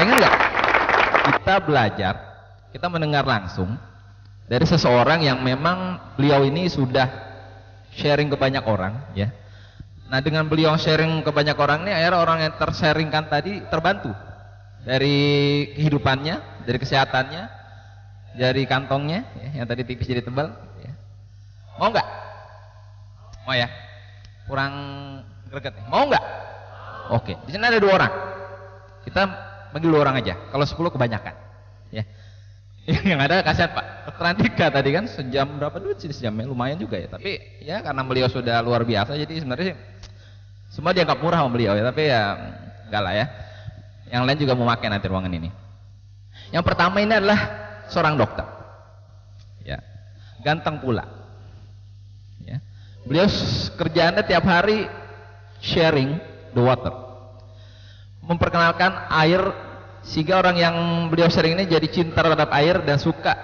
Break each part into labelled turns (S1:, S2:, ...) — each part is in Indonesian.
S1: Bayangin nggak? Kita belajar, kita mendengar langsung dari seseorang yang memang beliau ini sudah sharing ke banyak orang, ya. Nah, dengan beliau sharing ke banyak orang ini, akhirnya orang yang tersharingkan tadi terbantu dari kehidupannya, dari kesehatannya, dari kantongnya, ya, yang tadi tipis jadi tebal. Ya. Mau nggak? Mau ya? Kurang greget nih. Mau nggak? Oke. Di sini ada 2 orang. Kita panggil 2 orang aja. Kalau 10 kebanyakan. Ya. Yang ada kasihan Pak. Dr. Andika tadi kan sejam berapa duit sih sejamnya? Lumayan juga ya. Tapi ya karena beliau sudah luar biasa, jadi sebenarnya semua dianggap murah sama beliau ya. Tapi ya enggak lah ya. Yang lain juga mau pakai nanti ruangan ini. Yang pertama ini adalah seorang dokter. Ya. Ganteng pula. Ya. Beliau kerjaannya tiap hari sharing the water. Memperkenalkan air sehingga orang yang beliau sharing ini jadi cinta terhadap air dan suka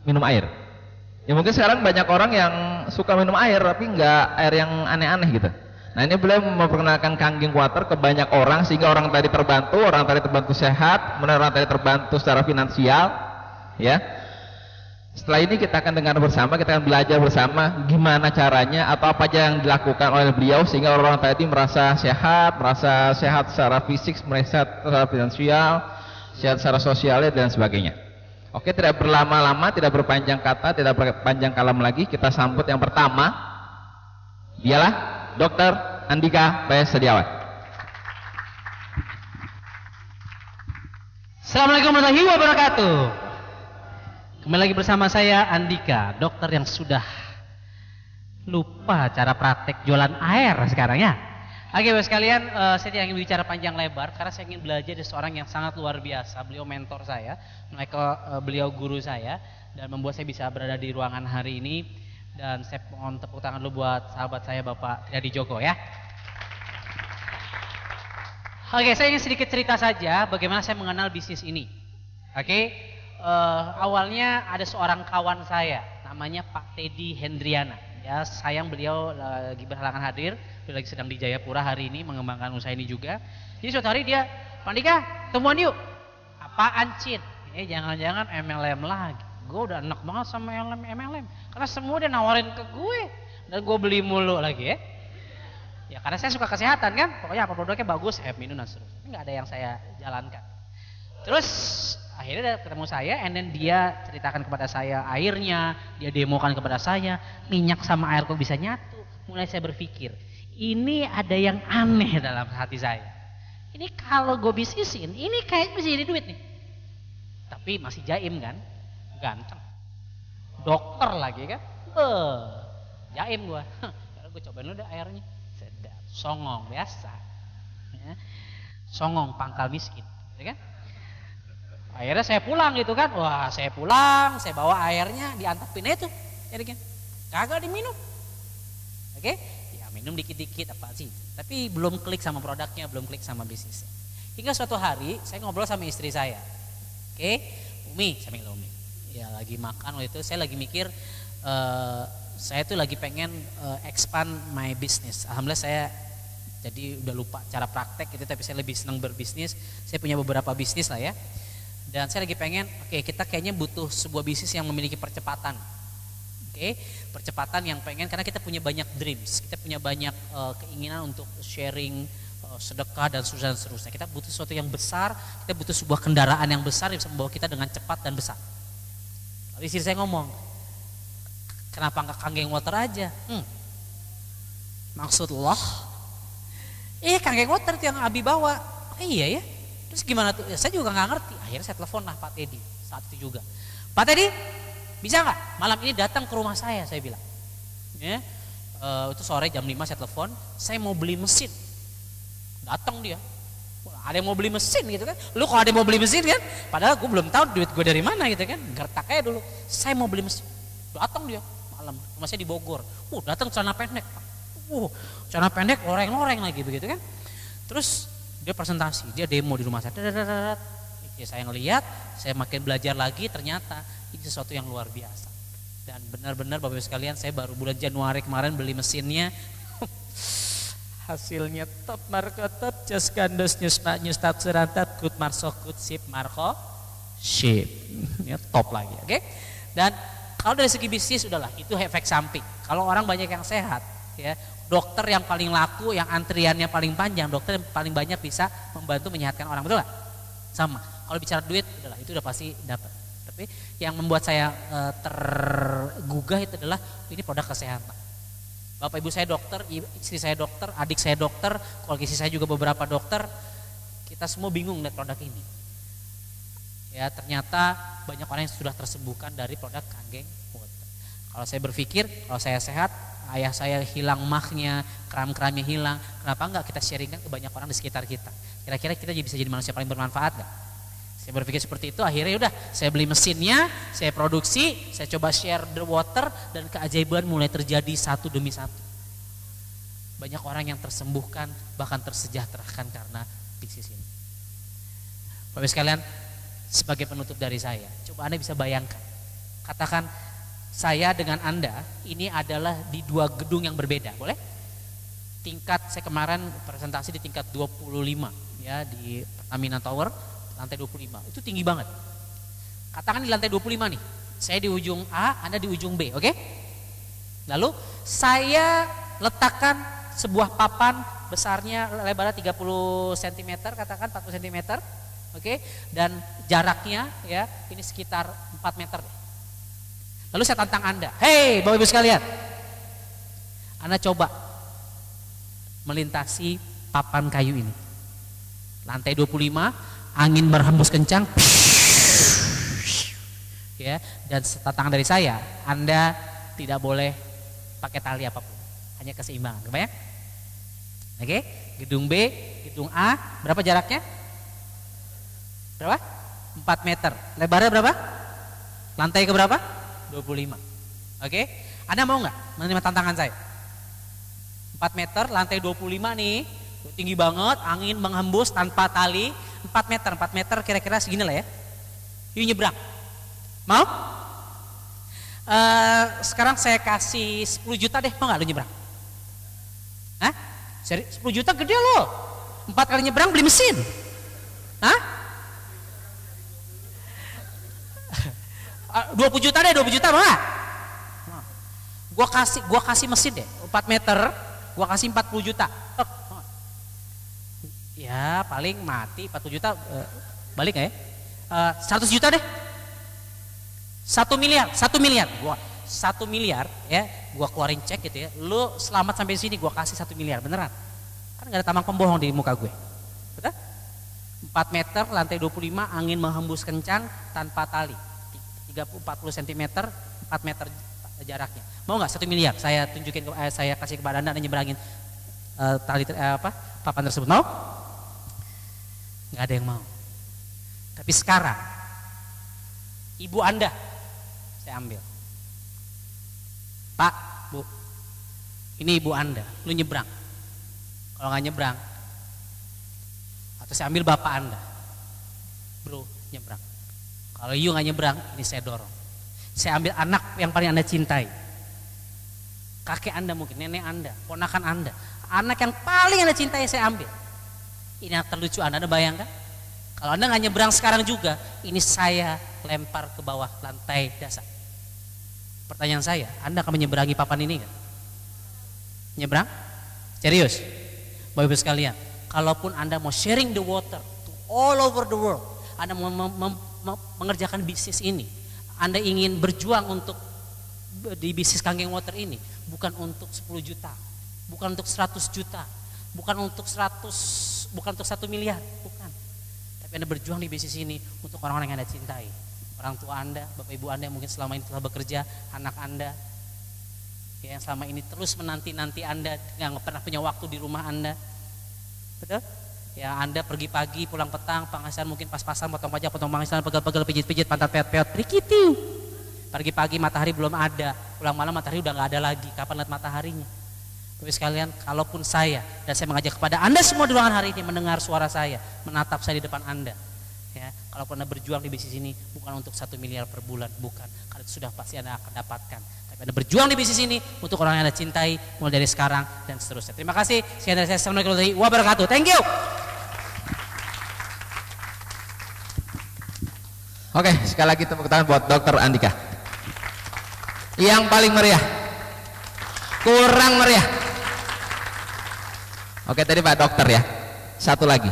S1: minum air. Ya mungkin sekarang banyak orang yang suka minum air tapi enggak air yang aneh-aneh gitu. Nah, ini beliau memperkenalkan Kanggeng Water ke banyak orang sehingga orang tadi terbantu sehat, kemudian orang tadi terbantu secara finansial, ya. Setelah ini kita akan dengar bersama, kita akan belajar bersama gimana caranya atau apa aja yang dilakukan oleh beliau sehingga orang tadi merasa sehat secara fisik, merasa secara finansial, sehat secara sosialnya dan sebagainya. Oke, tidak berlama-lama, tidak berpanjang kata, tidak berpanjang kalam lagi, kita sambut yang pertama. Dialah Dr. Andika P. Setiawan.
S2: Assalamualaikum warahmatullahi wabarakatuh. Kembali lagi bersama saya Andika, dokter yang sudah lupa cara praktek jualan air sekarang ya. Oke Bapak sekalian, saya tidak ingin bicara panjang lebar karena saya ingin belajar dari seorang yang sangat luar biasa. Beliau mentor saya, beliau guru saya dan membuat saya bisa berada di ruangan hari ini. Dan saya mohon tepuk tangan dulu buat sahabat saya Bapak Triadi Joko ya. Oke, saya ingin sedikit cerita saja bagaimana saya mengenal bisnis ini. Oke, awalnya ada seorang kawan saya namanya Pak Teddy Hendriana. Ya, sayang beliau lagi berhalangan hadir, beliau lagi sedang di Jayapura hari ini mengembangkan usaha ini juga. Jadi suatu hari dia, Pak Andika, temuan yuk. Apaan Cid? Jangan-jangan MLM lagi. Gue udah enak banget sama MLM karena semua dia nawarin ke gue dan gue beli mulu lagi ya. Ya karena saya suka kesehatan kan, pokoknya apa produknya bagus, minum dan seterusnya. Nggak ada yang saya jalankan. Terus akhirnya dia ketemu saya, and then dia ceritakan kepada saya airnya, dia demokan kepada saya, minyak sama air kok bisa nyatu. Mulai saya berpikir, ini ada yang aneh dalam hati saya. Ini kalau gue bisnisin, ini kayak bisa jadi duit nih. Tapi masih jaim kan? Ganteng, dokter lagi kan, jaim gua. Karena gue cobain dulu deh airnya, sedap, songong biasa, ya. Songong pangkal miskin, ya kan? Akhirnya saya pulang gitu kan, wah saya pulang, saya bawa airnya, diantepin itu, jadi kan, kagak diminum, oke? Ya minum dikit-dikit apa sih? Tapi belum klik sama produknya, belum klik sama bisnisnya. Hingga suatu hari saya ngobrol sama istri saya, oke? Umi, saya panggil Umi. Ya lagi makan waktu itu, saya lagi mikir saya tuh lagi pengen expand my business. Alhamdulillah saya jadi udah lupa cara praktek itu, tapi saya lebih senang berbisnis. Saya punya beberapa bisnis lah ya. Dan saya lagi pengen, kita kayaknya butuh sebuah bisnis yang memiliki percepatan. Percepatan yang pengen, karena kita punya banyak dreams, kita punya banyak keinginan untuk sharing, sedekah dan seterusnya. Kita butuh sesuatu yang besar, kita butuh sebuah kendaraan yang besar yang bisa membawa kita dengan cepat dan besar. Lalu istri saya ngomong, kenapa enggak Kanggeng Water aja? Maksudullah? Kanggeng Water itu yang Abi bawa. Iya ya. Terus gimana tuh? Saya juga nggak ngerti. Akhirnya saya telepon lah Pak Teddy saat itu juga. Pak Teddy, bisa nggak malam ini datang ke rumah saya bilang. Ya, itu sore jam 5 saya telepon. Saya mau beli mesin. Datang dia. Ada yang mau beli mesin gitu kan? Lu kalau ada yang mau beli mesin kan? Padahal gue belum tahu duit gue dari mana gitu kan? Gertak aja dulu. Saya mau beli mesin. Datang dia malam. Rumah saya di Bogor. Datang celana pendek. Celana pendek loreng-loreng lagi begitu kan? Terus dia presentasi, dia demo di rumah saya. Ya, saya ngelihat, saya makin belajar lagi, ternyata ini sesuatu yang luar biasa. Dan benar-benar Bapak Ibu sekalian, saya baru bulan Januari kemarin beli mesinnya. Hasilnya top marko top, just gandos nyus tap serantat, good marso good sip marko sip. Ya, top lagi, oke? Dan kalau dari segi bisnis udahlah, itu efek samping. Kalau orang banyak yang sehat, ya, dokter yang paling laku, yang antriannya paling panjang, dokter yang paling banyak bisa membantu menyehatkan orang, betul nggak? Sama. Kalau bicara duit, udahlah itu udah pasti dapat. Tapi yang membuat saya tergugah itu adalah ini produk kesehatan. Bapak ibu saya dokter, istri saya dokter, adik saya dokter, keluarga istri saya juga beberapa dokter. Kita semua bingung lihat produk ini. Ya ternyata banyak orang yang sudah tersembuhkan dari produk Kanggeng Water. Kalau saya berpikir, kalau saya sehat, ayah saya hilang mahnya, kram-kramnya hilang, kenapa enggak kita sharingkan ke banyak orang di sekitar kita? Kira-kira kita bisa jadi manusia paling bermanfaat enggak? Saya berpikir seperti itu, akhirnya udah saya beli mesinnya, saya produksi, saya coba share the water, dan keajaiban mulai terjadi satu demi satu. Banyak orang yang tersembuhkan, bahkan tersejahterakan karena bisnis ini. Bapak sekalian, sebagai penutup dari saya, coba Anda bisa bayangkan, katakan saya dengan Anda ini adalah di dua gedung yang berbeda, boleh? Tingkat, saya kemarin presentasi di tingkat 25 ya, di Pertamina Tower, lantai 25, itu tinggi banget. Katakan di lantai 25 nih, saya di ujung A, Anda di ujung B, oke? Lalu saya letakkan sebuah papan besarnya, lebarnya 30 cm, katakan 40 cm, oke? Dan jaraknya ya, ini sekitar 4 meter. Lalu saya tantang Anda, hei Bapak Ibu sekalian, Anda coba melintasi papan kayu ini. Lantai 25, angin berhembus kencang, ya, dan tantangan dari saya, Anda tidak boleh pakai tali apapun, hanya keseimbangan, kebayang? Oke, gedung B, gedung A, berapa jaraknya? Berapa? 4 meter. Lebarnya berapa? Lantai ke berapa? 25. Oke, Anda mau nggak menerima tantangan saya? 4 meter, lantai 25 nih, tinggi banget, angin menghembus tanpa tali. 4 meter kira-kira segini lah ya. Yuk nyebrang. Mau? Sekarang saya kasih 10 juta deh, mau gak lu nyebrang? Hah? 10 juta gede loh. 4 kali nyebrang beli mesin. Hah? 20 juta deh, 20 juta mau gak? Gua kasih mesin deh, 4 meter, gua kasih 40 juta. Ya paling mati 40 juta, balik gak ya? 100 juta deh, 1 miliar, 1 miliar, gua 1 miliar ya, gua keluarin cek gitu ya, lu selamat sampai sini, gua kasih 1 miliar, beneran? Kan gak ada tambang pembohong di muka gue, betul? 4 meter, lantai 25, angin menghembus kencang tanpa tali, 40 cm, 4 meter jaraknya. Mau nggak 1 miliar? Saya tunjukin, saya kasih kepada Anda nyebrangin papan tersebut. Mau? Nggak ada yang mau. Tapi sekarang ibu Anda saya ambil. Pak, Bu, ini ibu Anda, lu nyebrang. Kalau nggak nyebrang, atau saya ambil bapak Anda, bro, nyebrang. Kalau you nggak nyebrang, ini saya dorong. Saya ambil anak yang paling Anda cintai, kakek Anda mungkin, nenek Anda, ponakan Anda, anak yang paling Anda cintai saya ambil. Ini yang terlucu, Anda bayangkan? Kalau Anda nggak nyebrang sekarang juga, ini saya lempar ke bawah lantai dasar. Pertanyaan saya, Anda akan menyeberangi papan ini nggak? Nyebrang? Serius? Bapak Ibu sekalian, kalaupun Anda mau sharing the water to all over the world, Anda mau mengerjakan bisnis ini, Anda ingin berjuang untuk di bisnis Kanggeng Water ini, bukan untuk 10 juta, bukan untuk 100 juta, bukan untuk 1 miliar, bukan. Tapi Anda berjuang di bisnis ini untuk orang-orang yang Anda cintai, orang tua Anda, bapak ibu Anda yang mungkin selama ini telah bekerja, anak Anda ya, yang selama ini terus menanti-nanti Anda, yang pernah punya waktu di rumah Anda, betul? Ya, Anda pergi pagi, pulang petang, penghasilan mungkin pas-pasan, potong pajak, potong penghasilan, pegel-pegel, pijit-pijit, pantat peot-peot, prikitiu. Pagi-pagi matahari belum ada, pulang malam matahari udah nggak ada lagi. Kapan lihat mataharinya? Tapi sekalian, kalaupun saya dan saya mengajak kepada Anda semua di ruangan hari ini mendengar suara saya, menatap saya di depan Anda, ya, Kalau Anda berjuang di bisnis ini bukan untuk 1 miliar per bulan, bukan. Karena itu sudah pasti Anda akan dapatkan. Tapi Anda berjuang di bisnis ini untuk orang yang Anda cintai mulai dari sekarang dan seterusnya. Terima kasih. Sekian dari saya. Assalamualaikum warahmatullahi wabarakatuh. Thank you.
S1: Oke, sekali lagi tepuk tangan buat Dr. Andika. Yang paling meriah. Kurang meriah. Oke, tadi Pak Dokter ya. Satu lagi.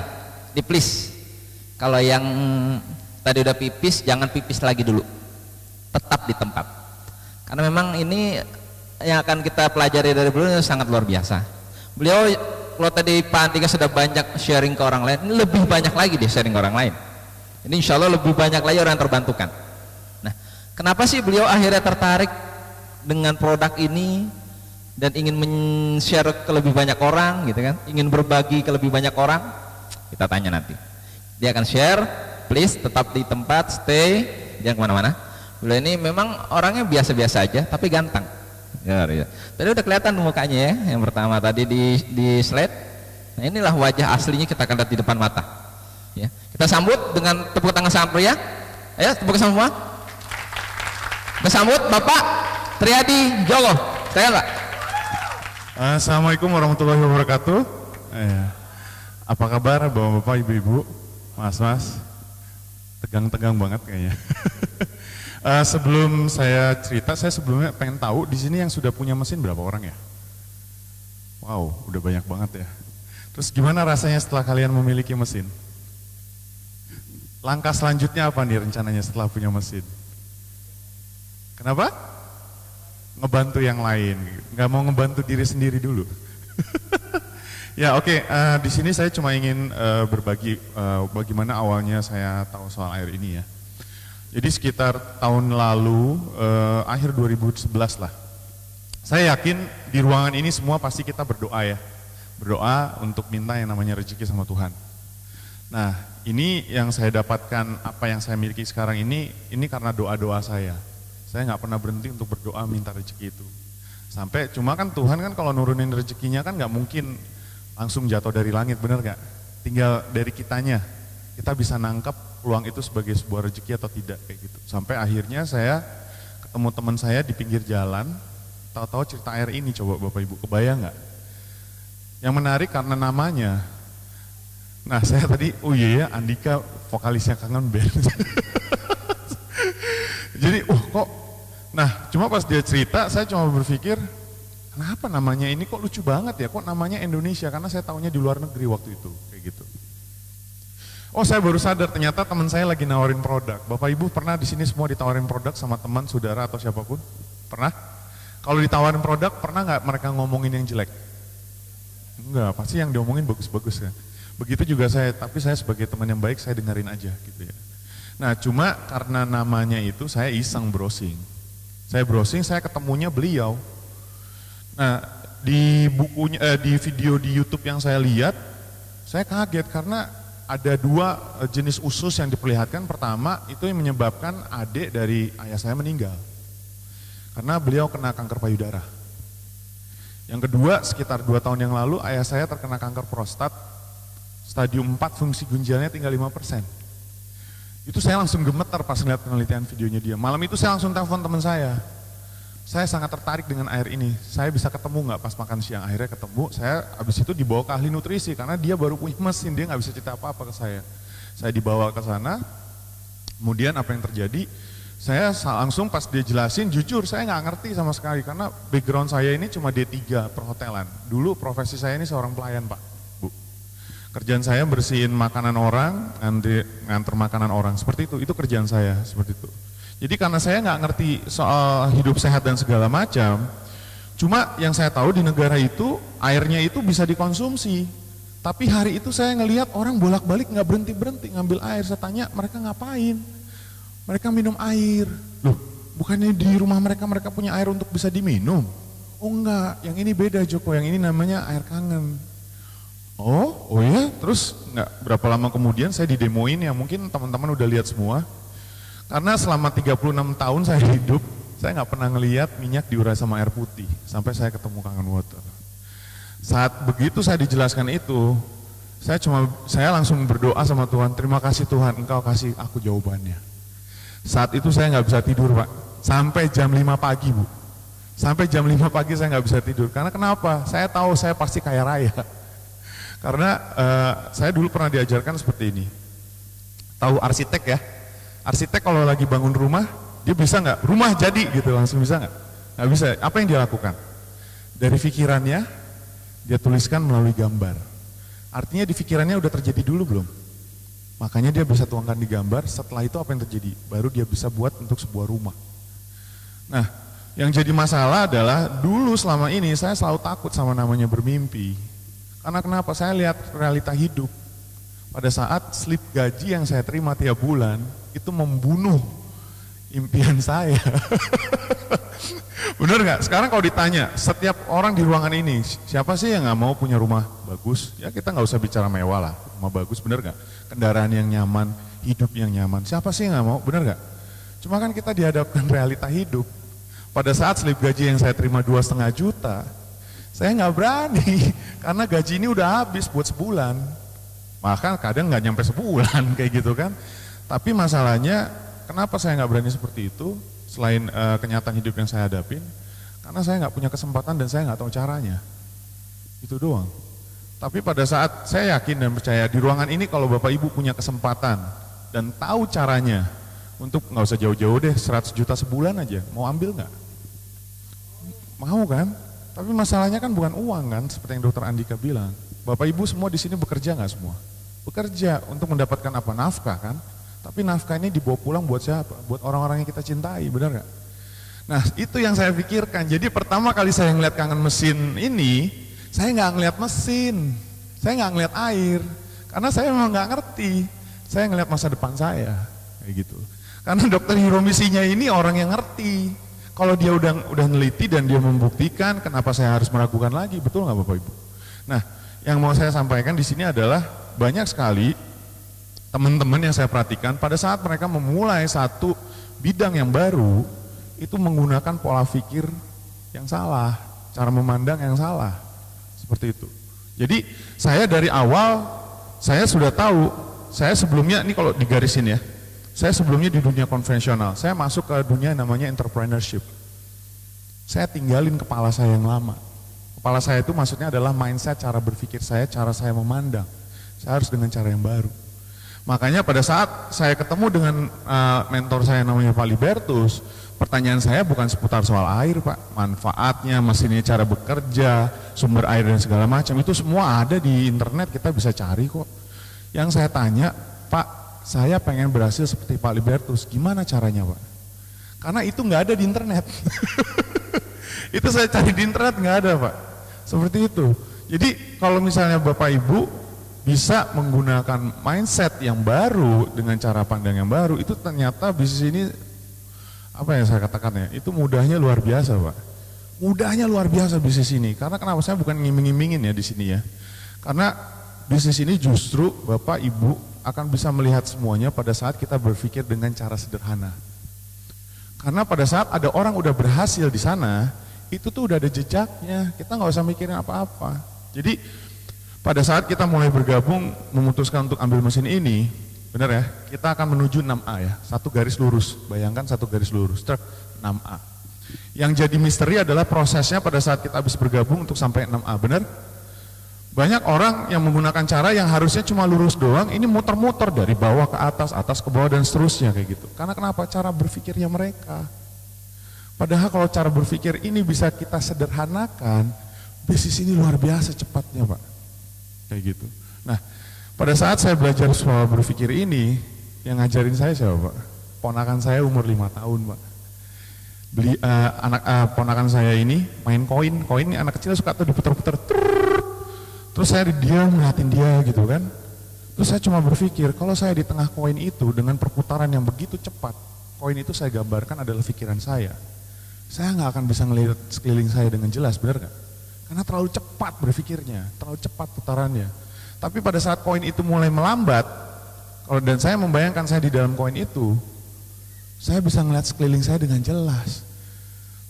S1: Di please. Kalau yang tadi udah pipis, jangan pipis lagi dulu. Tetap di tempat. Karena memang ini yang akan kita pelajari dari beliau sangat luar biasa. Beliau, kalau tadi Pak Andika sudah banyak sharing ke orang lain, ini lebih banyak lagi dia sharing ke orang lain. Ini insya Allah lebih banyak lagi orang yang terbantukan. Nah, kenapa sih beliau akhirnya tertarik dengan produk ini dan ingin men-share ke lebih banyak orang gitu kan? Ingin berbagi ke lebih banyak orang? Kita tanya nanti. Dia akan share, please tetap di tempat, stay, jangan kemana-mana. Beliau ini memang orangnya biasa-biasa aja, tapi ganteng. Ya. Tadi udah kelihatan mukanya ya, yang pertama tadi di slide. Nah, inilah wajah aslinya kita akan lihat di depan mata. Ya. Kita sambut dengan tepuk tangan sama pria. Ayo tepuk tangan semua. Kita sambut Bapak Triadi Jolo. Saya Pak.
S3: Assalamualaikum warahmatullahi wabarakatuh. Apa kabar bapak-bapak, ibu-ibu, mas-mas? Tegang-tegang banget kayaknya. Sebelum saya cerita, saya sebelumnya pengen tahu di sini yang sudah punya mesin berapa orang ya? Wow, udah banyak banget ya. Terus gimana rasanya setelah kalian memiliki mesin? Langkah selanjutnya apa nih rencananya setelah punya mesin? Kenapa? Ngebantu yang lain, nggak mau ngebantu diri sendiri dulu. Ya oke, di sini saya cuma ingin berbagi bagaimana awalnya saya tahu soal air ini ya. Jadi sekitar tahun lalu, akhir 2011 lah. Saya yakin di ruangan ini semua pasti kita berdoa ya. Berdoa untuk minta yang namanya rezeki sama Tuhan. Nah, ini yang saya dapatkan, apa yang saya miliki sekarang ini karena doa-doa saya. Saya nggak pernah berhenti untuk berdoa minta rezeki itu. Sampai cuma kan Tuhan kan kalau nurunin rezekinya kan nggak mungkin langsung jatuh dari langit, bener nggak? Tinggal dari kitanya, kita bisa nangkep peluang itu sebagai sebuah rezeki atau tidak kayak gitu. Sampai akhirnya saya ketemu teman saya di pinggir jalan, tahu-tahu cerita air ini, coba Bapak Ibu kebayang nggak? Yang menarik karena namanya. Nah saya tadi, oh iya ya Andika vokalisnya Kangen Band. Jadi kok, nah cuma pas dia cerita saya cuma berpikir, kenapa namanya ini kok lucu banget ya, kok namanya Indonesia, karena saya tahunya di luar negeri waktu itu, kayak gitu. Oh saya baru sadar ternyata teman saya lagi nawarin produk. Bapak Ibu pernah di sini semua ditawarin produk sama teman, saudara atau siapapun? Pernah? Kalau ditawarin produk pernah nggak mereka ngomongin yang jelek? Enggak, pasti yang diomongin bagus-bagus kan. Begitu juga saya, tapi saya sebagai teman yang baik saya dengerin aja gitu ya. Nah cuma karena namanya itu saya iseng browsing. Saya browsing, saya ketemunya beliau. Nah di bukunya, di video di YouTube yang saya lihat, saya kaget karena ada dua jenis usus yang diperlihatkan. Pertama itu yang menyebabkan adik dari ayah saya meninggal. Karena beliau kena kanker payudara. Yang kedua sekitar 2 tahun yang lalu ayah saya terkena kanker prostat. Stadium 4 fungsi ginjalnya tinggal 5%. Itu saya langsung gemetar pas ngeliat penelitian videonya dia. Malam itu saya langsung telepon teman saya. Saya sangat tertarik dengan air ini. Saya bisa ketemu nggak pas makan siang? Akhirnya ketemu. Saya habis itu dibawa ke ahli nutrisi karena dia baru punya mesin, dia nggak bisa cerita apa-apa ke saya. Saya dibawa ke sana. Kemudian apa yang terjadi? Saya langsung pas dia jelasin, jujur saya nggak ngerti sama sekali karena background saya ini cuma D3 perhotelan. Dulu profesi saya ini seorang pelayan Pak, Bu. Kerjaan saya bersihin makanan orang, nganter makanan orang, seperti itu kerjaan saya, seperti itu. Jadi karena saya nggak ngerti soal hidup sehat dan segala macam, cuma yang saya tahu di negara itu airnya itu bisa dikonsumsi. Tapi hari itu saya ngelihat orang bolak-balik nggak berhenti-berhenti ngambil air. Saya tanya mereka ngapain? Mereka minum air. Loh, bukannya di rumah mereka punya air untuk bisa diminum? Oh enggak, yang ini beda Joko, yang ini namanya air kangen. Oh ya, terus nggak berapa lama kemudian saya didemoin ya, mungkin teman-teman udah lihat semua. Karena selama 36 tahun saya hidup, saya nggak pernah ngelihat minyak diurai sama air putih, sampai saya ketemu Kangen Water. Saat begitu saya dijelaskan itu, Saya langsung berdoa sama Tuhan, terima kasih Tuhan, Engkau kasih aku jawabannya. Saat itu saya nggak bisa tidur Pak, sampai jam 5 pagi Bu. Sampai jam 5 pagi saya nggak bisa tidur, karena kenapa? Saya tahu saya pasti kaya raya. Karena saya dulu pernah diajarkan seperti ini. Tahu arsitek ya? Arsitek kalau lagi bangun rumah, dia bisa nggak? Rumah jadi gitu, langsung bisa nggak? Nggak bisa. Apa yang dia lakukan? Dari pikirannya, dia tuliskan melalui gambar. Artinya di pikirannya udah terjadi dulu belum? Makanya dia bisa tuangkan di gambar, setelah itu apa yang terjadi? Baru dia bisa buat untuk sebuah rumah. Nah, yang jadi masalah adalah dulu selama ini saya selalu takut sama namanya bermimpi. Karena kenapa? Saya lihat realita hidup. Pada saat slip gaji yang saya terima tiap bulan, itu membunuh impian saya. Bener nggak? Sekarang kalau ditanya, setiap orang di ruangan ini, siapa sih yang nggak mau punya rumah bagus? Ya kita nggak usah bicara mewah lah, rumah bagus, bener nggak? Kendaraan yang nyaman, hidup yang nyaman, siapa sih yang nggak mau? Bener nggak? Cuma kan kita dihadapkan realita hidup. Pada saat slip gaji yang saya terima 2,5 juta, saya nggak berani, karena gaji ini udah habis buat sebulan. Bahkan kadang nggak nyampe sebulan kayak gitu kan. Tapi masalahnya, kenapa saya nggak berani seperti itu? Selain kenyataan hidup yang saya hadapin, karena saya nggak punya kesempatan dan saya nggak tahu caranya. Itu doang. Tapi pada saat saya yakin dan percaya di ruangan ini kalau Bapak Ibu punya kesempatan dan tahu caranya, untuk nggak usah jauh-jauh deh, 100 juta sebulan aja, mau ambil nggak? Mau kan? Tapi masalahnya kan bukan uang kan, seperti yang Dokter Andika bilang. Bapak Ibu semua di sini bekerja nggak semua? Bekerja untuk mendapatkan apa? Nafkah kan? Tapi nafkah ini dibawa pulang buat siapa? Buat orang-orang yang kita cintai, benar nggak? Nah itu yang saya pikirkan. Jadi pertama kali saya ngeliat kangen mesin ini, saya nggak ngeliat mesin, saya nggak ngeliat air, karena saya memang nggak ngerti. Saya ngeliat masa depan saya, kayak gitu. Karena Dokter Hiromisinya ini orang yang ngerti. Kalau dia udah neliti dan dia membuktikan, kenapa saya harus meragukan lagi? Betul nggak Bapak Ibu? Nah, yang mau saya sampaikan di sini adalah banyak sekali teman-teman yang saya perhatikan pada saat mereka memulai satu bidang yang baru, itu menggunakan pola pikir yang salah, cara memandang yang salah, seperti itu. Jadi saya dari awal, saya sudah tahu, saya sebelumnya, ini kalau digarisin ya, saya sebelumnya di dunia konvensional, saya masuk ke dunia namanya entrepreneurship. Saya tinggalin kepala saya yang lama. Kepala saya itu maksudnya adalah mindset, cara berpikir saya, cara saya memandang. Saya harus dengan cara yang baru. Makanya pada saat saya ketemu dengan mentor saya namanya Pak Libertus, pertanyaan saya bukan seputar soal air Pak, manfaatnya, mesinnya, cara bekerja, sumber air dan segala macam, itu semua ada di internet, kita bisa cari kok. Yang saya tanya, Pak, saya pengen berhasil seperti Pak Libertus, gimana caranya Pak? Karena itu nggak ada di internet. Itu saya cari di internet nggak ada Pak, seperti itu. Jadi kalau misalnya Bapak Ibu bisa menggunakan mindset yang baru dengan cara pandang yang baru, itu ternyata bisnis ini, apa yang saya katakan ya, itu mudahnya luar biasa Pak. Mudahnya luar biasa bisnis ini, karena kenapa saya bukan ngiming-ngimingin ya di sini ya. Karena bisnis ini justru Bapak Ibu akan bisa melihat semuanya pada saat kita berpikir dengan cara sederhana. Karena pada saat ada orang udah berhasil di sana, itu tuh udah ada jejaknya, kita nggak usah mikirin apa-apa. Jadi pada saat kita mulai bergabung, memutuskan untuk ambil mesin ini, benar ya, kita akan menuju 6A ya, satu garis lurus, bayangkan satu garis lurus, 6A. Yang jadi misteri adalah prosesnya pada saat kita habis bergabung untuk sampai 6A, benar? Banyak orang yang menggunakan cara yang harusnya cuma lurus doang, ini muter-muter dari bawah ke atas, atas ke bawah dan seterusnya kayak gitu. Karena kenapa? Cara berpikirnya mereka. Padahal kalau cara berpikir ini bisa kita sederhanakan, bisnis ini luar biasa cepatnya Pak. Kayak gitu. Nah, pada saat saya belajar soal berpikir ini, yang ngajarin saya siapa Pak? Ponakan saya umur 5 tahun Pak. Ponakan saya ini main koin ini anak kecil suka tuh diputer-puter. Terus saya diam ngeliatin dia gitu kan. Terus saya cuma berpikir, kalau saya di tengah koin itu dengan perputaran yang begitu cepat, koin itu saya gambarkan adalah pikiran saya. Saya nggak akan bisa ngelihat sekeliling saya dengan jelas, benar nggak? Karena terlalu cepat berpikirnya, terlalu cepat putarannya. Tapi pada saat koin itu mulai melambat, dan saya membayangkan saya di dalam koin itu, saya bisa ngelihat sekeliling saya dengan jelas.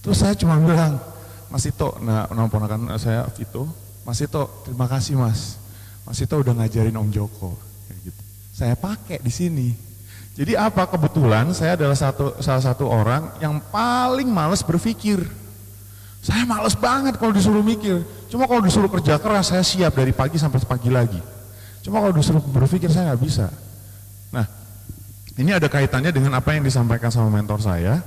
S3: Terus saya cuma bilang, Mas Ito, nama ponakan saya Vito, Mas Ito, terima kasih Mas. Mas Ito udah ngajarin Om Joko, kayak gitu. Saya pakai di sini. Jadi apa? Kebetulan saya adalah salah satu orang yang paling males berpikir. Saya males banget kalau disuruh mikir. Cuma kalau disuruh kerja keras saya siap dari pagi sampai pagi lagi. Cuma kalau disuruh berpikir saya nggak bisa. Nah, ini ada kaitannya dengan apa yang disampaikan sama mentor saya.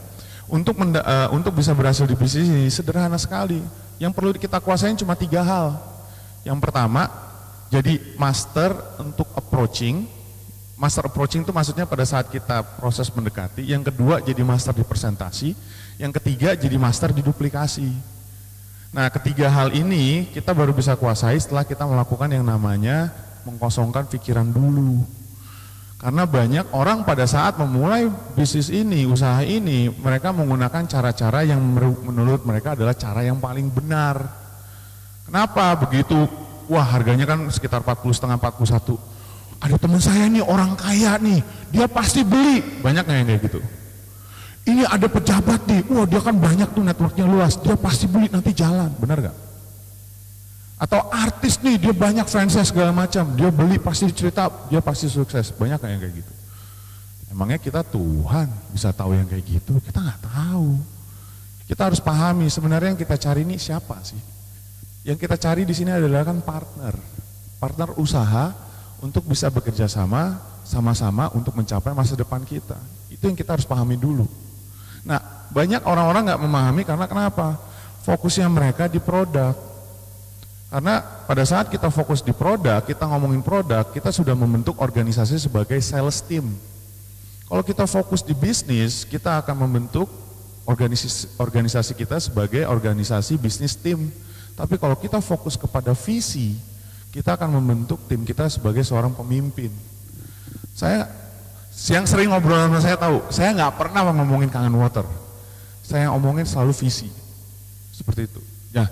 S3: Untuk bisa berhasil di bisnis ini sederhana sekali. Yang perlu kita kuasain cuma 3 hal. Yang pertama, jadi master untuk approaching. Master approaching itu maksudnya pada saat kita proses mendekati. Yang kedua jadi master di presentasi. Yang ketiga jadi master di duplikasi. Nah, 3 hal ini kita baru bisa kuasai setelah kita melakukan yang namanya mengkosongkan pikiran dulu. Karena banyak orang pada saat memulai bisnis ini, usaha ini, mereka menggunakan cara-cara yang menurut mereka adalah cara yang paling benar. Kenapa begitu? Wah, harganya kan sekitar 40,5, 41. Ada teman saya nih orang kaya nih, dia pasti beli. Banyak nggak yang kayak gitu? Ini ada pejabat nih, wah dia kan banyak tuh networknya luas, dia pasti beli nanti jalan, benar gak? Atau artis nih, dia banyak fansnya segala macam, dia beli pasti cerita, dia pasti sukses, banyak nggak yang kayak gitu? Emangnya kita Tuhan bisa tahu yang kayak gitu? Kita nggak tahu. Kita harus pahami sebenarnya yang kita cari ini siapa sih? Yang kita cari di sini adalah kan partner usaha, untuk bisa bekerja sama-sama untuk mencapai masa depan kita. Itu yang kita harus pahami dulu. Nah, banyak orang-orang nggak memahami karena kenapa? Fokusnya mereka di produk. Karena pada saat kita fokus di produk, kita ngomongin produk, kita sudah membentuk organisasi sebagai sales team. Kalau kita fokus di bisnis, kita akan membentuk organisasi kita sebagai organisasi bisnis team. Tapi kalau kita fokus kepada visi, kita akan membentuk tim kita sebagai seorang pemimpin. Saya, yang sering ngobrol sama saya tahu, saya nggak pernah ngomongin Kangen Water. Saya ngomongin selalu visi, seperti itu. Ya,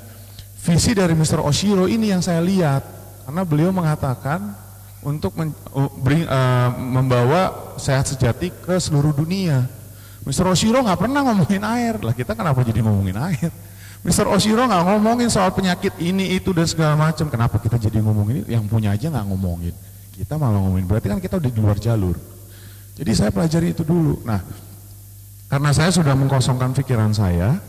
S3: visi dari Mr. Oshiro ini yang saya lihat, karena beliau mengatakan untuk membawa sehat sejati ke seluruh dunia. Mr. Oshiro nggak pernah ngomongin air, lah kita kenapa jadi ngomongin air? Mr. Oshiro nggak ngomongin soal penyakit ini, itu, dan segala macam. Kenapa kita jadi ngomongin ini? Yang punya aja nggak ngomongin. Kita malah ngomongin, berarti kan kita udah di luar jalur. Jadi saya pelajari itu dulu. Nah, karena saya sudah mengkosongkan pikiran saya,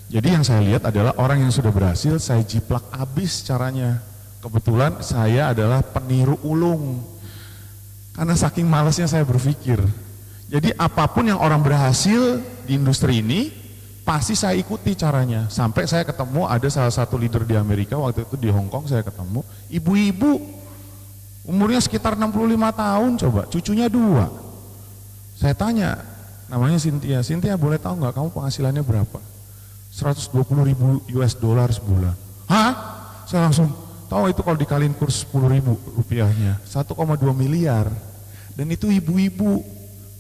S3: jadi yang saya lihat adalah orang yang sudah berhasil, saya jiplak abis caranya. Kebetulan saya adalah peniru ulung. Karena saking malasnya saya berpikir. Jadi apapun yang orang berhasil di industri ini, pasti saya ikuti caranya. Sampai saya ketemu ada salah satu leader di Amerika, waktu itu di Hong Kong saya ketemu, ibu-ibu umurnya sekitar 65 tahun coba, cucunya 2. Saya tanya, namanya Cynthia, Cynthia boleh tahu nggak kamu penghasilannya berapa? 120.000 US dollar sebulan. Hah? Saya langsung tahu itu kalau dikaliin kurs 10.000 rupiahnya, 1,2 miliar. Dan itu ibu-ibu.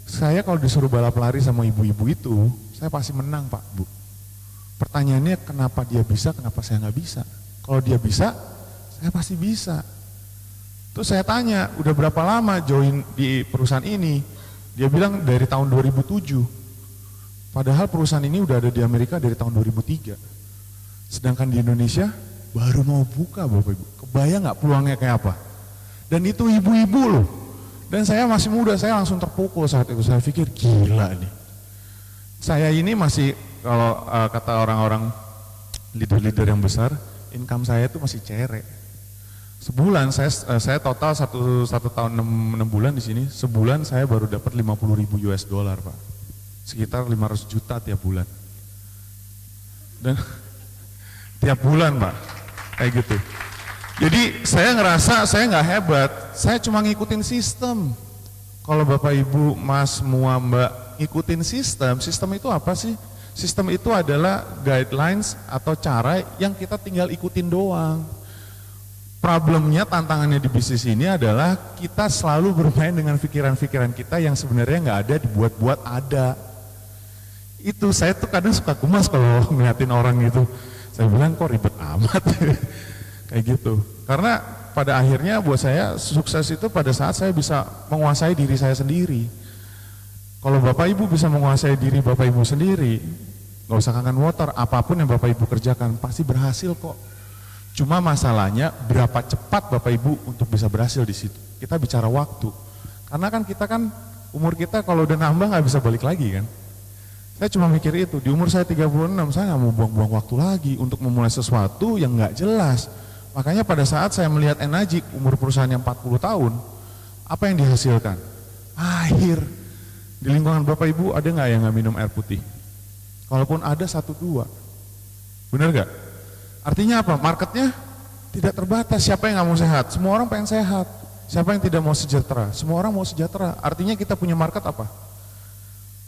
S3: Saya kalau disuruh balap lari sama ibu-ibu itu, saya pasti menang Pak, Bu. Pertanyaannya kenapa dia bisa, kenapa saya nggak bisa? Kalau dia bisa, saya pasti bisa. Terus saya tanya, udah berapa lama join di perusahaan ini? Dia bilang dari tahun 2007. Padahal perusahaan ini udah ada di Amerika dari tahun 2003. Sedangkan di Indonesia baru mau buka Bapak Ibu. Kebayang nggak peluangnya kayak apa? Dan itu ibu-ibu loh. Dan saya masih muda, saya langsung terpukul saat itu. Saya pikir gila nih. Saya ini masih, kalau kata orang-orang leader-leader yang besar, income saya itu masih cerek. Sebulan saya total satu tahun 6 bulan di sini, sebulan saya baru dapat 50.000 US dollar Pak. Sekitar 500 juta tiap bulan. Dan tiap bulan Pak, kayak gitu. Jadi saya ngerasa saya nggak hebat, saya cuma ngikutin sistem. Kalau Bapak Ibu, Mas, semua Mbak ngikutin sistem itu apa sih? Sistem itu adalah guidelines atau cara yang kita tinggal ikutin doang. Problemnya, tantangannya di bisnis ini adalah kita selalu bermain dengan pikiran-pikiran kita yang sebenarnya nggak ada, dibuat-buat ada. Itu saya tuh kadang suka gemas kalau ngeliatin orang gitu. Saya bilang kok ribet amat, kayak gitu. Karena pada akhirnya buat saya sukses itu pada saat saya bisa menguasai diri saya sendiri. Kalau Bapak Ibu bisa menguasai diri Bapak Ibu sendiri, nggak usah Kangen Water, apapun yang Bapak Ibu kerjakan pasti berhasil kok. Cuma masalahnya berapa cepat Bapak Ibu untuk bisa berhasil di situ. Kita bicara waktu. Karena kan kita kan umur kita kalau udah nambah nggak bisa balik lagi kan. Saya cuma mikir itu, di umur saya 36 saya nggak mau buang-buang waktu lagi untuk memulai sesuatu yang nggak jelas. Makanya pada saat saya melihat Enagic umur perusahaan yang 40 tahun, apa yang dihasilkan? Air. Di lingkungan Bapak Ibu ada nggak yang nggak minum air putih? Kalaupun ada 1-2, benar nggak? Artinya apa? Marketnya tidak terbatas. Siapa yang nggak mau sehat? Semua orang pengen sehat. Siapa yang tidak mau sejahtera? Semua orang mau sejahtera. Artinya kita punya market apa?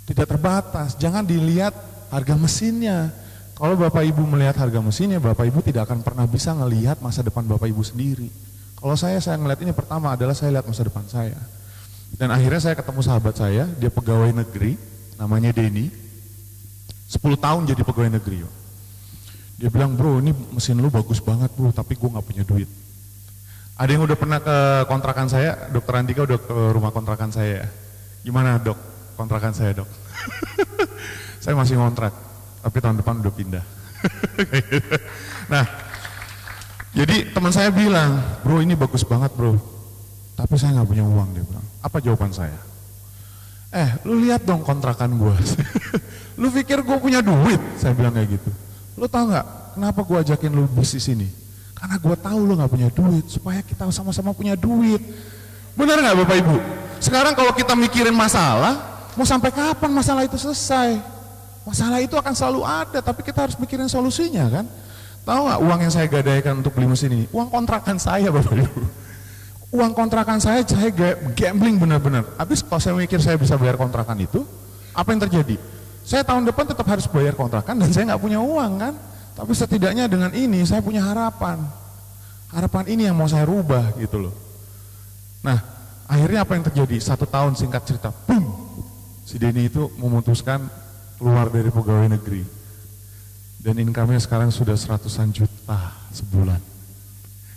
S3: Tidak terbatas. Jangan dilihat harga mesinnya. Kalau Bapak Ibu melihat harga mesinnya, Bapak Ibu tidak akan pernah bisa ngelihat masa depan Bapak Ibu sendiri. Kalau saya ngelihat ini pertama adalah saya lihat masa depan saya. Dan akhirnya saya ketemu sahabat saya, dia pegawai negeri, namanya Denny. 10 tahun jadi pegawai negeri. Dia bilang, bro ini mesin lu bagus banget bro, tapi gue gak punya duit. Ada yang udah pernah ke kontrakan saya, Dokter Andika udah ke rumah kontrakan saya. Gimana dok, kontrakan saya dok? Saya masih ngontrak, tapi tahun depan udah pindah. Nah, jadi teman saya bilang, bro ini bagus banget bro, tapi saya gak punya uang. Dia bilang, apa jawaban saya? Lu lihat dong kontrakan gue. Lu pikir gue punya duit? Saya bilang kayak gitu. Lu tahu gak kenapa gue ajakin lu bisnis ini? Karena gue tahu lu gak punya duit, supaya kita sama-sama punya duit. Benar gak Bapak Ibu? Sekarang kalau kita mikirin masalah, mau sampai kapan masalah itu selesai? Masalah itu akan selalu ada, tapi kita harus mikirin solusinya kan? Tahu gak uang yang saya gadaikan untuk beli mesin ini? Uang kontrakan saya Bapak Ibu. Uang kontrakan saya gambling benar-benar. Habis kalau saya mikir saya bisa bayar kontrakan itu, apa yang terjadi? Saya tahun depan tetap harus bayar kontrakan dan saya gak punya uang kan? Tapi setidaknya dengan ini saya punya harapan. Harapan ini yang mau saya rubah gitu loh. Nah, akhirnya apa yang terjadi? 1 tahun singkat cerita, boom. Si Denny itu memutuskan keluar dari pegawai negeri. Dan income-nya sekarang sudah 100-an juta sebulan.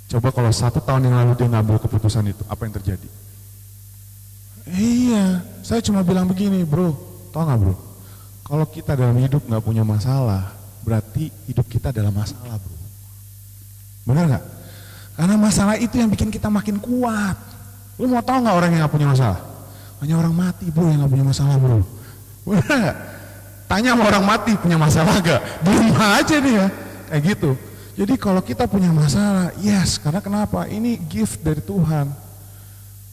S3: Coba kalau 1 tahun yang lalu dia ngambil keputusan itu, apa yang terjadi? Iya, saya cuma bilang begini, bro, tau gak bro? Kalau kita dalam hidup gak punya masalah, berarti hidup kita adalah masalah bro. Benar gak? Karena masalah itu yang bikin kita makin kuat. Lu mau tahu gak orang yang gak punya masalah? Hanya orang mati bro yang gak punya masalah bro. Benar gak? Tanya sama orang mati punya masalah gak? Belum aja nih ya. Kayak gitu. Jadi kalau kita punya masalah, yes, karena kenapa? Ini gift dari Tuhan.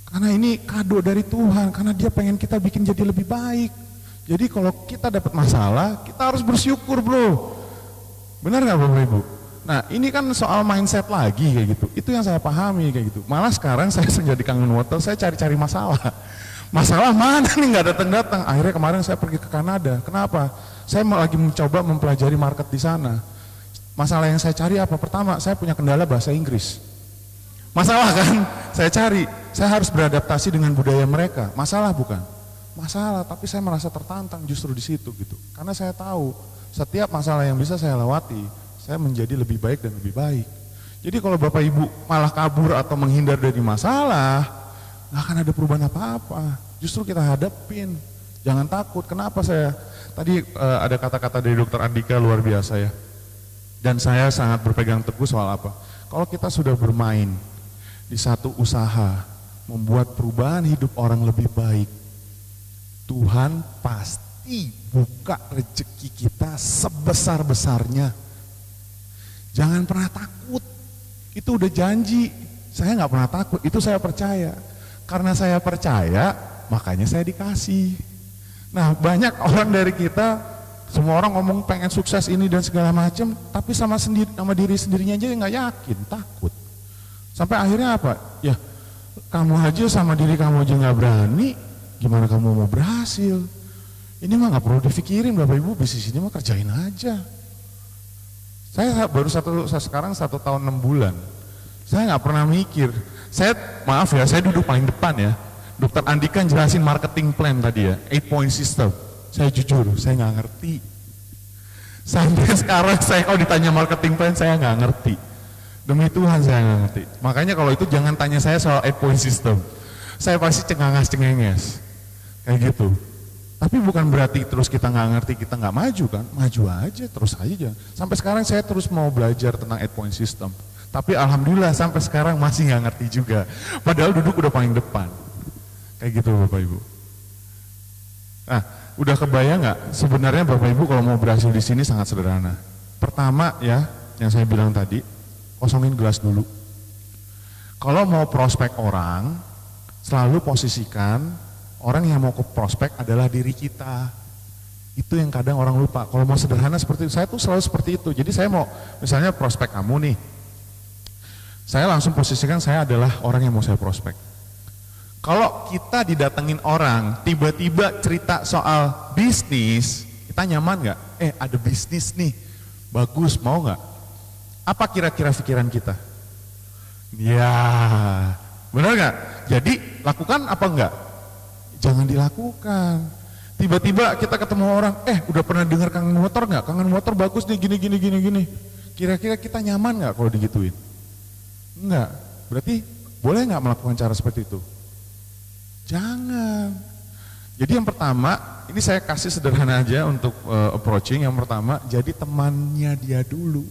S3: Karena ini kado dari Tuhan, karena dia pengen kita bikin jadi lebih baik. Jadi kalau kita dapat masalah, kita harus bersyukur bro. Benar gak Bapak Ibu? Nah ini kan soal mindset lagi kayak gitu. Itu yang saya pahami kayak gitu. Malah sekarang saya jadi kangen water, saya cari-cari masalah. Masalah mana nih gak datang-datang. Akhirnya kemarin saya pergi ke Kanada. Kenapa? Saya lagi mencoba mempelajari market di sana. Masalah yang saya cari apa? Pertama, saya punya kendala bahasa Inggris. Masalah kan? Saya cari, saya harus beradaptasi dengan budaya mereka. Masalah bukan? Masalah, tapi saya merasa tertantang justru di situ gitu. Karena saya tahu setiap masalah yang bisa saya lewati, saya menjadi lebih baik dan lebih baik. Jadi kalau Bapak Ibu malah kabur atau menghindar dari masalah, nggak akan ada perubahan apa-apa. Justru kita hadapin. Jangan takut. Kenapa saya? Tadi ada kata-kata dari Dokter Andika luar biasa ya. Dan saya sangat berpegang teguh soal apa? Kalau kita sudah bermain di satu usaha, membuat perubahan hidup orang lebih baik, Tuhan pasti buka rezeki kita sebesar-besarnya. Jangan pernah takut, itu udah janji. Saya nggak pernah takut, itu saya percaya. Karena saya percaya, makanya saya dikasih. Nah banyak orang dari kita, semua orang ngomong pengen sukses ini dan segala macam, tapi sama diri sendirinya aja nggak yakin, takut. Sampai akhirnya apa? Ya kamu aja sama diri kamu aja nggak berani, gimana kamu mau berhasil? Ini mah nggak perlu dipikirin Bapak Ibu, bisnis ini mah kerjain aja. Saya baru sekarang 1 tahun 6 bulan. Saya nggak pernah mikir. Saya maaf ya, saya duduk paling depan ya. Dokter Andika jelasin marketing plan tadi ya, 8-point system. Saya jujur, saya nggak ngerti. Sampai sekarang saya kalau ditanya marketing plan saya nggak ngerti. Demi Tuhan saya nggak ngerti. Makanya kalau itu jangan tanya saya soal 8-point system. Saya pasti cengangas-cengenges. Kayak gitu. Tapi bukan berarti terus kita nggak ngerti, kita nggak maju kan. Maju aja, terus aja. Sampai sekarang saya terus mau belajar tentang 8-point system. Tapi alhamdulillah sampai sekarang masih nggak ngerti juga. Padahal duduk udah paling depan. Kayak gitu Bapak Ibu. Nah, udah kebayang nggak? Sebenarnya Bapak Ibu kalau mau berhasil di sini sangat sederhana. Pertama ya, yang saya bilang tadi, kosongin gelas dulu. Kalau mau prospek orang, selalu posisikan orang yang mau ke prospek adalah diri kita. Itu yang kadang orang lupa. Kalau mau sederhana seperti itu, saya tuh selalu seperti itu. Jadi saya mau, misalnya prospek kamu nih, saya langsung posisikan saya adalah orang yang mau saya prospek. Kalau kita didatengin orang, tiba-tiba cerita soal bisnis, kita nyaman nggak? Ada bisnis nih, bagus, mau nggak? Apa kira-kira pikiran kita? Ya, benar nggak? Jadi lakukan apa enggak? Jangan dilakukan. Tiba-tiba kita ketemu orang, udah pernah dengar Kangen Motor nggak? Kangen Motor bagus nih, gini. Kira-kira kita nyaman nggak kalau digituin? Enggak. Berarti boleh nggak melakukan cara seperti itu? Jangan. Jadi yang pertama, ini saya kasih sederhana aja untuk approaching. Yang pertama, jadi temannya dia dulu.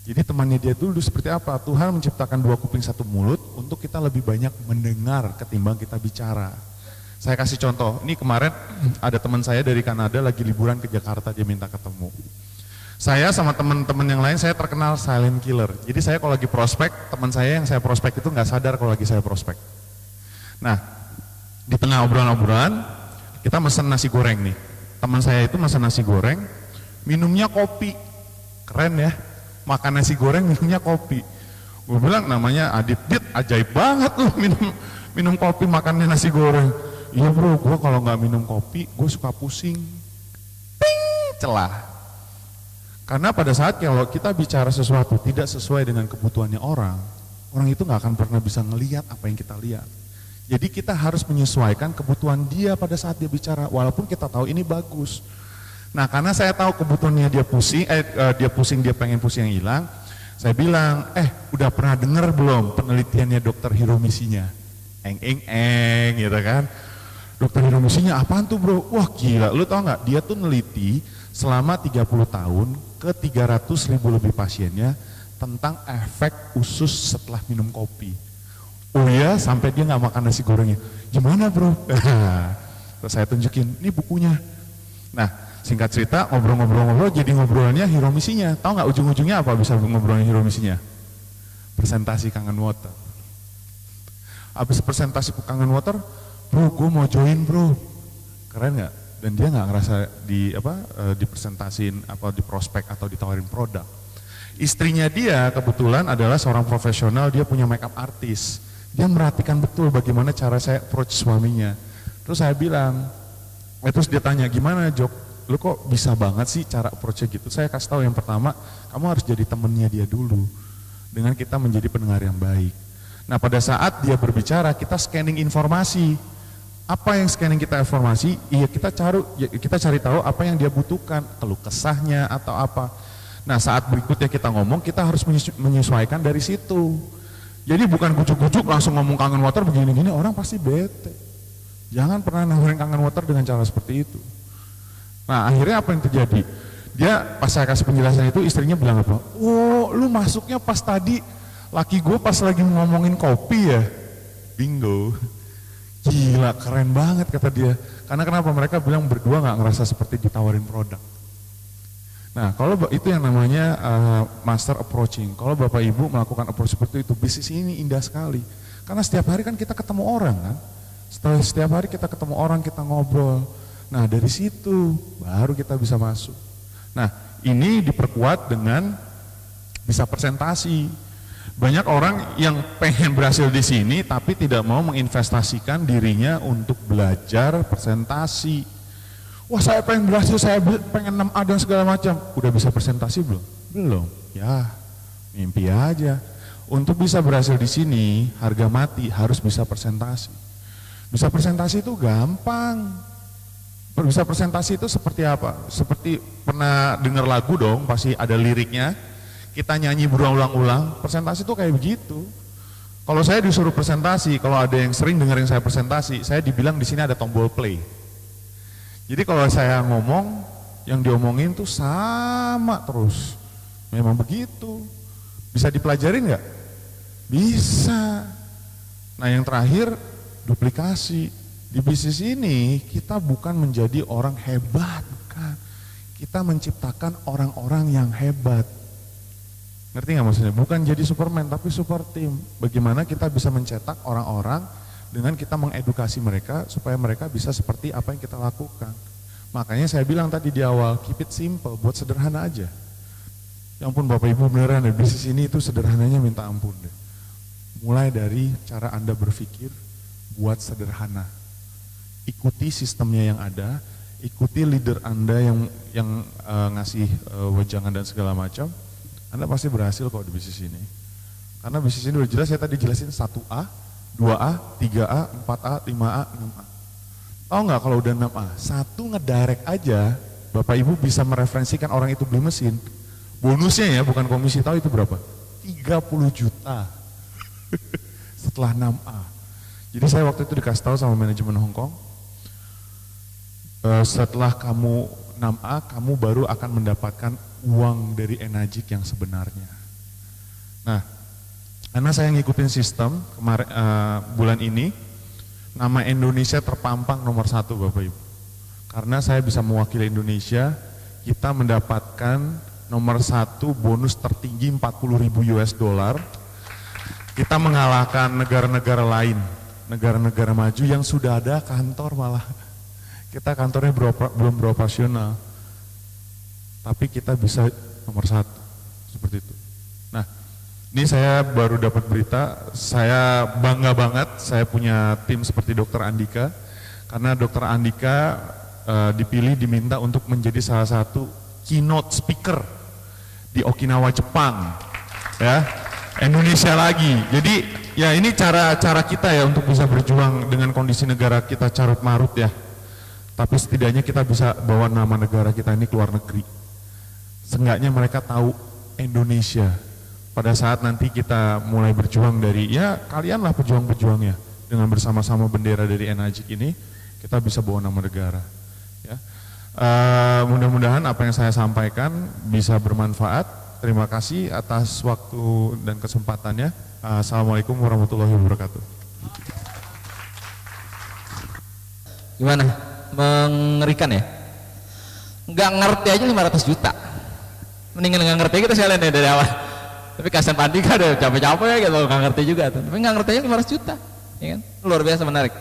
S3: Jadi temannya dia dulu seperti apa? Tuhan menciptakan 2 kuping 1 mulut untuk kita lebih banyak mendengar ketimbang kita bicara. Saya kasih contoh, ini kemarin ada teman saya dari Kanada lagi liburan ke Jakarta, dia minta ketemu. Saya sama teman-teman yang lain, saya terkenal silent killer. Jadi saya kalau lagi prospek, teman saya yang saya prospek itu nggak sadar kalau lagi saya prospek. Nah, di tengah obrolan-obrolan, kita mesen nasi goreng nih. Teman saya itu mesen nasi goreng, minumnya kopi. Keren ya, makan nasi goreng minumnya kopi. Gue bilang namanya Adit, Dit, ajaib banget tuh minum kopi makannya nasi goreng. Iya bro, gue kalau nggak minum kopi, gue suka pusing. Ping, celah. Karena pada saat kalau kita bicara sesuatu tidak sesuai dengan kebutuhannya orang itu nggak akan pernah bisa ngelihat apa yang kita lihat. Jadi kita harus menyesuaikan kebutuhan dia pada saat dia bicara, walaupun kita tahu ini bagus. Nah, karena saya tahu kebutuhannya dia pusing, dia pengen pusing yang hilang. Saya bilang, udah pernah dengar belum penelitiannya Dr. Hiromisinya? Gitu kan. Dr. Hiromisinya apaan tuh bro? Wah gila, lu tau gak? Dia tuh neliti selama 30 tahun ke 300.000 lebih pasiennya tentang efek usus setelah minum kopi. Oh ya, sampai dia gak makan nasi gorengnya. Gimana bro? Terus saya tunjukin, ini bukunya. Nah, singkat cerita, ngobrol-ngobrol jadi ngobrolnya Hiromisinya. Tahu nggak ujung-ujungnya apa bisa ngobrolnya Hiromisinya? Presentasi Kangen Water. Habis presentasi Kangen Water, bro, gue mau join bro. Keren nggak? Dan dia nggak ngerasa dipresentasin di prospek atau ditawarin produk. Istrinya dia kebetulan adalah seorang profesional, dia punya makeup artist. Dia merhatikan betul bagaimana cara saya approach suaminya. Terus saya bilang, terus dia tanya, gimana Jok? Lu kok bisa banget sih cara approach-nya gitu? Saya kasih tahu yang pertama, kamu harus jadi temennya dia dulu. Dengan kita menjadi pendengar yang baik. Nah pada saat dia berbicara, kita scanning informasi. Apa yang scanning kita informasi? Iya kita cari tahu apa yang dia butuhkan, keluh kesahnya atau apa. Nah saat berikutnya kita ngomong, kita harus menyesuaikan dari situ. Jadi bukan gujuk-gujuk langsung ngomong Kangen Water begini-gini, orang pasti bete. Jangan pernah nawarin Kangen Water dengan cara seperti itu. Nah akhirnya apa yang terjadi? Dia pas saya kasih penjelasan itu, istrinya bilang apa? Oh lu masuknya pas tadi laki gue pas lagi ngomongin kopi ya? Bingo. Gila keren banget kata dia. Karena kenapa? Mereka bilang berdua gak ngerasa seperti ditawarin produk. Nah kalau itu yang namanya master approaching. Kalau Bapak Ibu melakukan approach seperti itu, bisnis ini indah sekali. Karena setiap hari kan kita ketemu orang kan. Setiap hari kita ketemu orang, kita ngobrol. Nah dari situ baru kita bisa masuk. Nah ini diperkuat dengan bisa presentasi. Banyak orang yang pengen berhasil di sini tapi tidak mau menginvestasikan dirinya untuk belajar presentasi. Wah saya pengen berhasil, saya pengen 6A dan segala macam. Udah bisa presentasi belum? Belum. Ya mimpi aja. Untuk bisa berhasil di sini harga mati harus bisa presentasi. Bisa presentasi itu gampang. Bisa presentasi itu seperti apa? Seperti pernah dengar lagu dong, pasti ada liriknya. Kita nyanyi berulang-ulang, presentasi itu kayak begitu. Kalau saya disuruh presentasi, kalau ada yang sering dengerin saya presentasi, saya dibilang di sini ada tombol play. Jadi kalau saya ngomong, yang diomongin tuh sama terus. Memang begitu. Bisa dipelajarin nggak? Bisa. Nah yang terakhir, duplikasi. Di bisnis ini kita bukan menjadi orang hebat, bukan. Kita menciptakan orang-orang yang hebat. Ngerti nggak maksudnya? Bukan jadi Superman tapi super team. Bagaimana kita bisa mencetak orang-orang dengan kita mengedukasi mereka supaya mereka bisa seperti apa yang kita lakukan. Makanya saya bilang tadi di awal, keep it simple, buat sederhana aja. Ya ampun Bapak Ibu beneran ya, bisnis ini itu sederhananya minta ampun deh. Mulai dari cara Anda berpikir, buat sederhana. Ikuti sistemnya yang ada, ikuti leader Anda yang ngasih wejangan dan segala macam. Anda pasti berhasil kok di bisnis ini. Karena bisnis ini udah jelas, saya tadi jelasin 1A, 2A, 3A, 4A, 5A, 6A. Tahu nggak kalau udah 6A, satu ngedirect aja, Bapak Ibu bisa mereferensikan orang itu beli mesin. Bonusnya ya, bukan komisi, tahu itu berapa? 30 juta setelah 6A. Jadi saya waktu itu dikasih tahu sama manajemen Hong Kong, setelah kamu 6A, kamu baru akan mendapatkan uang dari Enagic yang sebenarnya. Nah, karena saya ngikutin sistem kemarin bulan ini, nama Indonesia terpampang nomor 1 Bapak Ibu. Karena saya bisa mewakili Indonesia, kita mendapatkan nomor 1 bonus tertinggi 40.000 US dollar. Kita mengalahkan negara-negara lain, negara-negara maju yang sudah ada kantor malah. Kita kantornya belum beroperasional, tapi kita bisa nomor 1, seperti itu. Nah, ini saya baru dapat berita, saya bangga banget saya punya tim seperti Dr. Andika, karena Dr. Andika dipilih, diminta untuk menjadi salah satu keynote speaker di Okinawa, Jepang, ya, Indonesia lagi. Jadi ya ini cara kita ya untuk bisa berjuang dengan kondisi negara kita carut marut ya. Tapi setidaknya kita bisa bawa nama negara kita ini ke luar negeri. Seenggaknya mereka tahu Indonesia. Pada saat nanti kita mulai berjuang dari, ya kalianlah pejuang-pejuangnya. Dengan bersama-sama bendera dari Enagic ini, kita bisa bawa nama negara. Ya. Mudah-mudahan apa yang saya sampaikan bisa bermanfaat. Terima kasih atas waktu dan kesempatannya. Assalamualaikum warahmatullahi wabarakatuh.
S1: Gimana? Mengerikan ya? Nggak ngerti aja 500 juta. Mendingan nggak ngerti kita sekalian ya dari awal. Tapi kasihan Pak Andika udah capek-capek ya gitu, nggak ngerti juga tuh. Tapi nggak ngerti aja 500 juta, ya kan? Luar biasa menarik.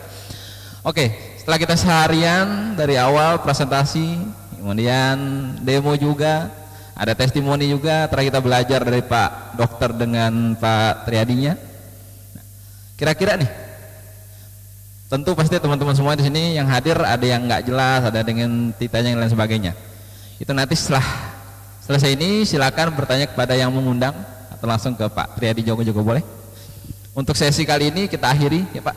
S1: Oke, setelah kita seharian dari awal presentasi, kemudian demo juga, ada testimoni juga, terakhir kita belajar dari Pak Dokter dengan Pak Triadinya. Kira-kira nih, tentu pasti teman-teman semua di sini yang hadir ada yang nggak jelas, ada dengan titanya yang lain sebagainya. Itu nanti setelah selesai ini silakan bertanya kepada yang mengundang atau langsung ke Pak Triadi juga boleh. Untuk sesi kali ini kita akhiri ya Pak.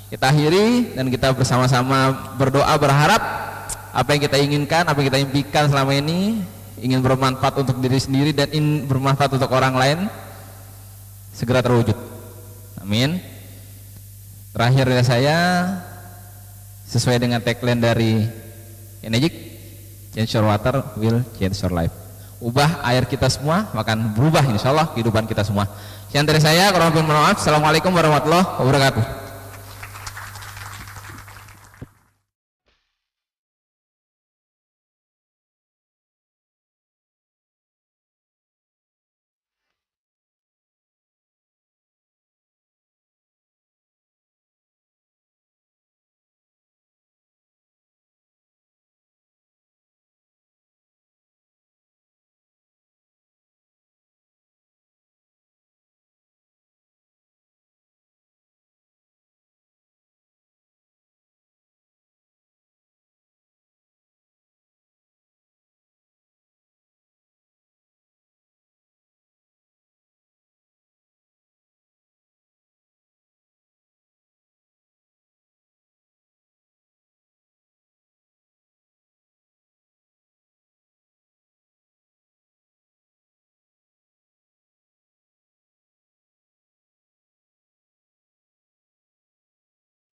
S1: Kita akhiri dan kita bersama-sama berdoa berharap apa yang kita inginkan, apa yang kita impikan selama ini, ingin bermanfaat untuk diri sendiri dan ingin bermanfaat untuk orang lain segera terwujud. Amin. Terakhir dari saya sesuai dengan tagline dari Enagic, change your water will change your life. Ubah air kita semua, akan berubah insya Allah kehidupan kita semua. Sekian dari saya, kurang lebih mohon maaf. Assalamualaikum warahmatullahi wabarakatuh.